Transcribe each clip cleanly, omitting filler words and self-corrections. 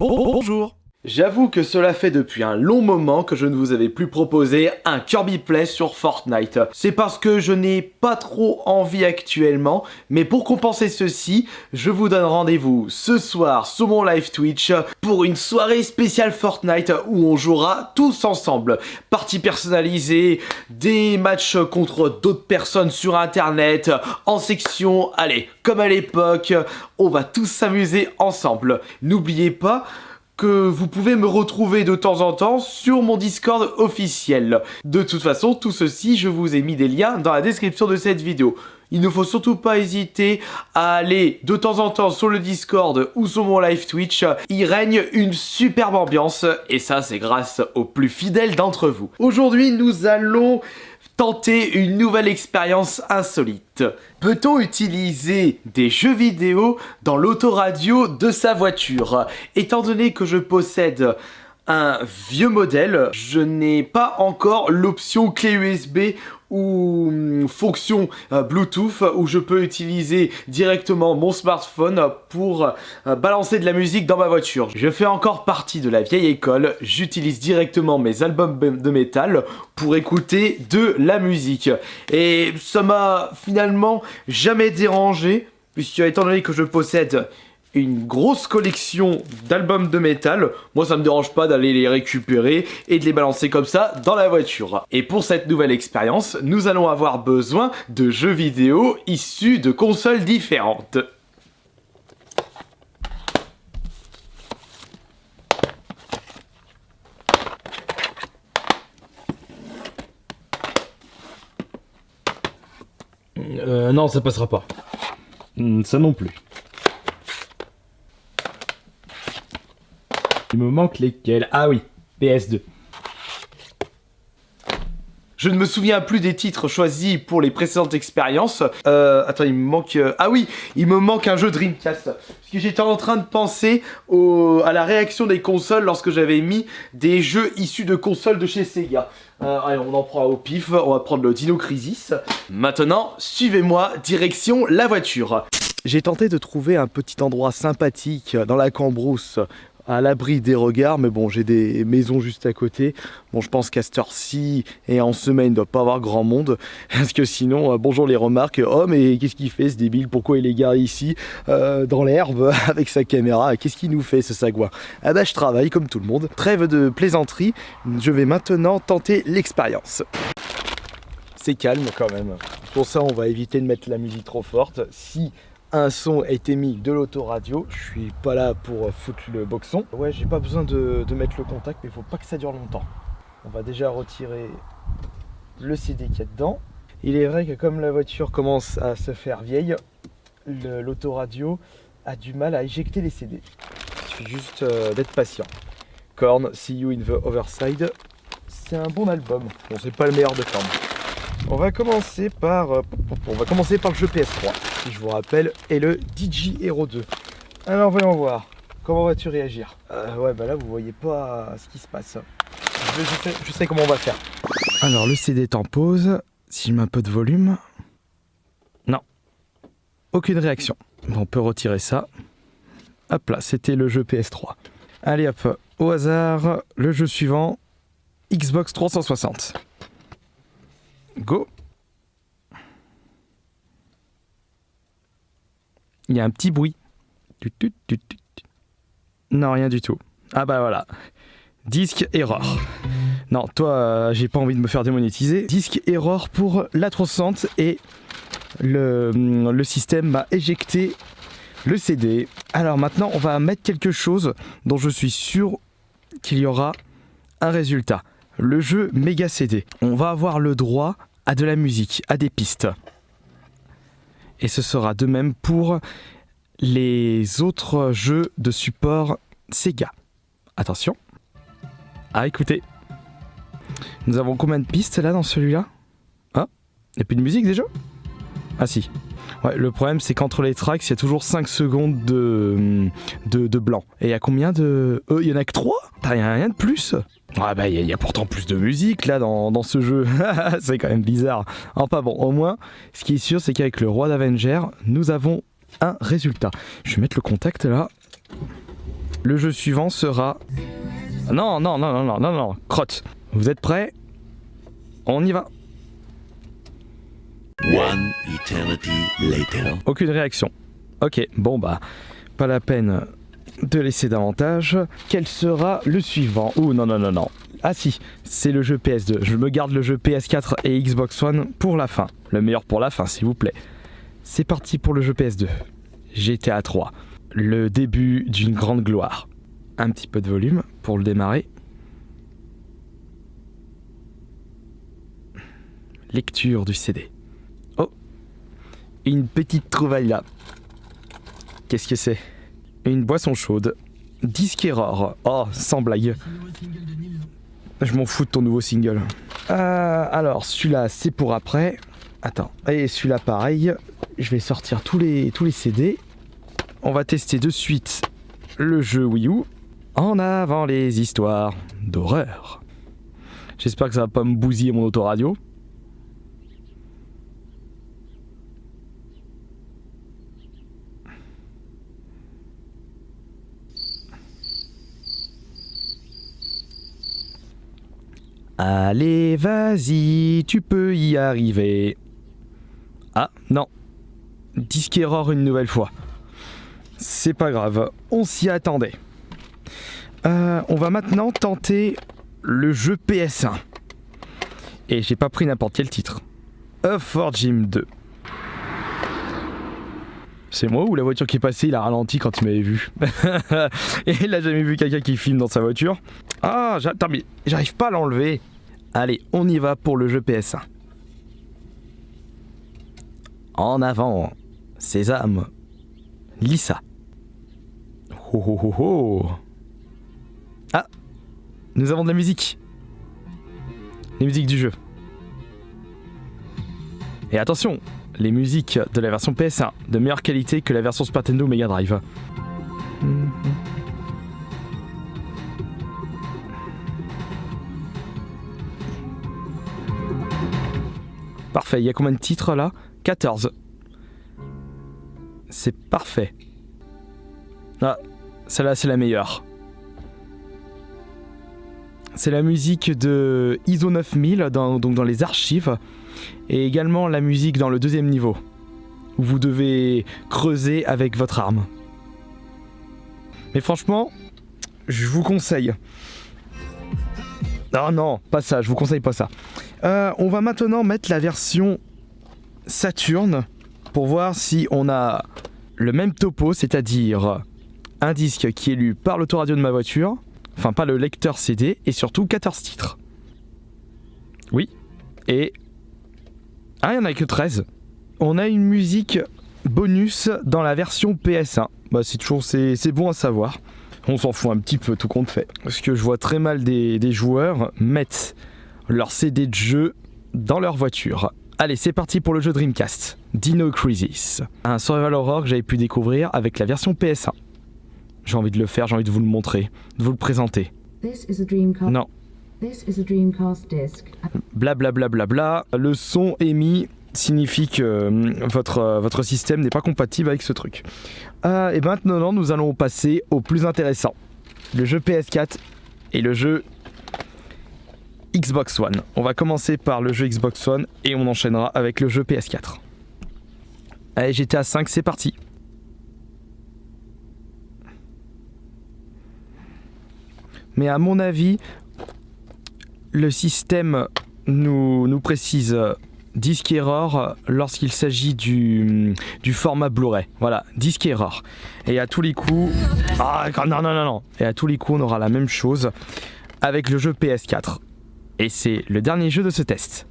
Bonjour. J'avoue que cela fait depuis un long moment que je ne vous avais plus proposé un Kirby Play sur Fortnite. C'est parce que je n'ai pas trop envie actuellement, mais pour compenser ceci, je vous donne rendez-vous ce soir sur mon live Twitch pour une soirée spéciale Fortnite où on jouera tous ensemble. Partie personnalisée, des matchs contre d'autres personnes sur internet, en section, allez, comme à l'époque, on va tous s'amuser ensemble. N'oubliez pas que vous pouvez me retrouver de temps en temps sur mon Discord officiel. De toute façon, tout ceci, je vous ai mis des liens dans la description de cette vidéo. Il ne faut surtout pas hésiter à aller de temps en temps sur le Discord ou sur mon live Twitch. Il règne une superbe ambiance et ça, c'est grâce aux plus fidèles d'entre vous. Aujourd'hui, nous allons tenter une nouvelle expérience insolite. Peut-on utiliser des jeux vidéo dans l'autoradio de sa voiture? Étant donné que je possède un vieux modèle, je n'ai pas encore l'option clé USB ou fonction Bluetooth où je peux utiliser directement mon smartphone pour balancer de la musique dans ma voiture. Je fais encore partie de la vieille école, j'utilise directement mes albums de métal pour écouter de la musique. Et ça m'a finalement jamais dérangé, puisque étant donné que je possède une grosse collection d'albums de métal, moi ça me dérange pas d'aller les récupérer et de les balancer comme ça dans la voiture. Et pour cette nouvelle expérience, nous allons avoir besoin de jeux vidéo issus de consoles différentes. Non, ça passera pas. Ça non plus. Il me manque lesquels? Ah oui, PS2. Je ne me souviens plus des titres choisis pour les précédentes expériences. Attends, il me manque... Ah oui, il me manque un jeu Dreamcast. Parce que j'étais en train de penser à la réaction des consoles lorsque j'avais mis des jeux issus de consoles de chez Sega. Allez, on en prend au pif, on va prendre le Dino Crisis. Maintenant, suivez-moi, direction la voiture. J'ai tenté de trouver un petit endroit sympathique dans la Cambrousse, à l'abri des regards, mais bon, j'ai des maisons juste à côté. Bon, je pense qu'à cette heure-ci et en semaine, il ne doit pas avoir grand monde, parce que sinon, bonjour les remarques, oh mais qu'est-ce qu'il fait ce débile, pourquoi il est garé ici, dans l'herbe, avec sa caméra, qu'est-ce qu'il nous fait ce sagouin? Ah bah je travaille comme tout le monde. Trêve de plaisanterie, je vais maintenant tenter l'expérience. C'est calme quand même. Pour ça, on va éviter de mettre la musique trop forte. Si un son a été mis de l'autoradio, je suis pas là pour foutre le boxon. Ouais, j'ai pas besoin de mettre le contact, mais il faut pas que ça dure longtemps. On va déjà retirer le CD qu'il y a dedans. Il est vrai que comme la voiture commence à se faire vieille, l'autoradio a du mal à éjecter les CD. Il suffit juste d'être patient. Korn, See You in the Overside, c'est un bon album. Bon, c'est pas le meilleur de Korn. On va commencer par le jeu PS3, qui je vous rappelle est le DJ Hero 2. Alors voyons voir, comment vas-tu réagir? Ouais bah là vous voyez pas ce qui se passe. Je sais comment on va faire. Alors le CD est en pause, si je mets un peu de volume. Non, aucune réaction. Bon, on peut retirer ça. Hop là, c'était le jeu PS3. Allez hop, au hasard, le jeu suivant, Xbox 360. Go. Il y a un petit bruit. Non, rien du tout. Ah bah voilà. Disque error. Non, toi, j'ai pas envie de me faire démonétiser. Disque error pour la 360 et le système m'a éjecté le CD. Alors maintenant, on va mettre quelque chose dont je suis sûr qu'il y aura un résultat. Le jeu Mega CD. On va avoir le droit à de la musique, à des pistes. Et ce sera de même pour les autres jeux de support Sega. Attention. Ah, écoutez. Nous avons combien de pistes là dans celui-là? Ah, il n'y a plus de musique déjà? Ah si. Ouais, le problème c'est qu'entre les tracks, il y a toujours 5 secondes de blanc. Et il y a combien de... il y en a que 3? Il n'y a rien de plus? Ah bah il y a pourtant plus de musique là dans ce jeu. C'est quand même bizarre. Enfin bon, au moins, ce qui est sûr c'est qu'avec le roi d'Avenger, nous avons un résultat. Je vais mettre le contact là. Le jeu suivant sera... Non, crotte. Vous êtes prêts? On y va. One eternity later. Aucune réaction. Ok, bon bah, pas la peine de laisser davantage. Quel sera le suivant? Non. Ah si, c'est le jeu PS2. Je me garde le jeu PS4 et Xbox One pour la fin. Le meilleur pour la fin, s'il vous plaît. C'est parti pour le jeu PS2. GTA 3. Le début d'une grande gloire. Un petit peu de volume pour le démarrer. Lecture du CD. Oh, une petite trouvaille là. Qu'est-ce que c'est? Une boisson chaude. Disque Error. Oh, sans blague. Je m'en fous de ton nouveau single. Alors, celui-là, c'est pour après. Attends. Et celui-là, pareil. Je vais sortir tous les CD. On va tester de suite le jeu Wii U. En avant les histoires d'horreur. J'espère que ça va pas me bousiller mon autoradio. Allez, vas-y, tu peux y arriver. Ah, non. Disque Error une nouvelle fois. C'est pas grave, on s'y attendait. On va maintenant tenter le jeu PS1. Et j'ai pas pris n'importe quel titre. A for Gym 2. C'est moi ou la voiture qui est passée, il a ralenti quand il m'avait vu. Et il a jamais vu quelqu'un qui filme dans sa voiture. Ah, attends, mais j'arrive pas à l'enlever. Allez, on y va pour le jeu PS1. En avant, Sésame, Lisa. Oh oh oh oh. Ah, nous avons de la musique. Les musiques du jeu. Et attention, les musiques de la version PS1 de meilleure qualité que la version Super Nintendo Mega Drive. Parfait, il y a combien de titres là? 14. C'est parfait. Ah, celle-là c'est la meilleure. C'est la musique de ISO 9000 donc dans les archives. Et également la musique dans le deuxième niveau. Où vous devez creuser avec votre arme. Mais franchement, je vous conseille. Ah non, pas ça, je vous conseille pas ça. On va maintenant mettre la version Saturn pour voir si on a le même topo, c'est-à-dire un disque qui est lu par l'autoradio de ma voiture, enfin pas le lecteur CD, et surtout 14 titres. Oui, et... Ah, il n'y en a que 13. On a une musique bonus dans la version PS1. Bah c'est bon à savoir. On s'en fout un petit peu, tout compte fait. Parce que je vois très mal des joueurs mettre leur CD de jeu dans leur voiture. Allez, c'est parti pour le jeu Dreamcast. Dino Crisis. Un survival horror que j'avais pu découvrir avec la version PS1. J'ai envie de le faire, j'ai envie de vous le montrer, de vous le présenter. Non. Blablabla. Le son émis signifie que votre système n'est pas compatible avec ce truc. Et maintenant, nous allons passer au plus intéressant. Le jeu PS4 et le jeu Xbox One. On va commencer par le jeu Xbox One et on enchaînera avec le jeu PS4. Allez, GTA 5, c'est parti. Mais à mon avis, le système nous précise disque error lorsqu'il s'agit du format Blu-ray. Voilà, disque error. Et à tous les coups... Ah non. Et à tous les coups, on aura la même chose avec le jeu PS4. Et c'est le dernier jeu de ce test.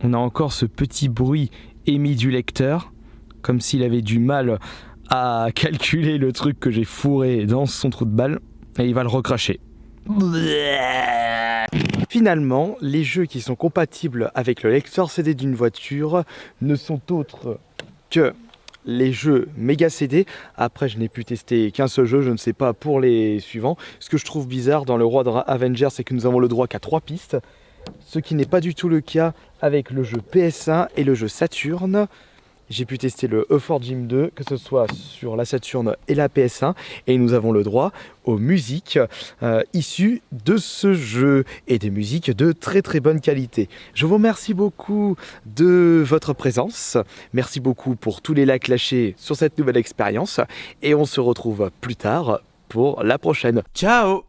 On a encore ce petit bruit émis du lecteur, comme s'il avait du mal à calculer le truc que j'ai fourré dans son trou de balle, et il va le recracher. Finalement, les jeux qui sont compatibles avec le lecteur CD d'une voiture ne sont autres que les jeux Mega CD. Après, je n'ai pu tester qu'un seul jeu, je ne sais pas pour les suivants. Ce que je trouve bizarre dans le roi de Avengers, c'est que nous avons le droit qu'à 3 pistes. Ce qui n'est pas du tout le cas avec le jeu PS1 et le jeu Saturn. j'ai pu tester le E4 Gym 2, que ce soit sur la Saturn et la PS1, et nous avons le droit aux musiques issues de ce jeu, et des musiques de très très bonne qualité. Je vous remercie beaucoup de votre présence, merci beaucoup pour tous les likes lâchés sur cette nouvelle expérience, et on se retrouve plus tard pour la prochaine. Ciao!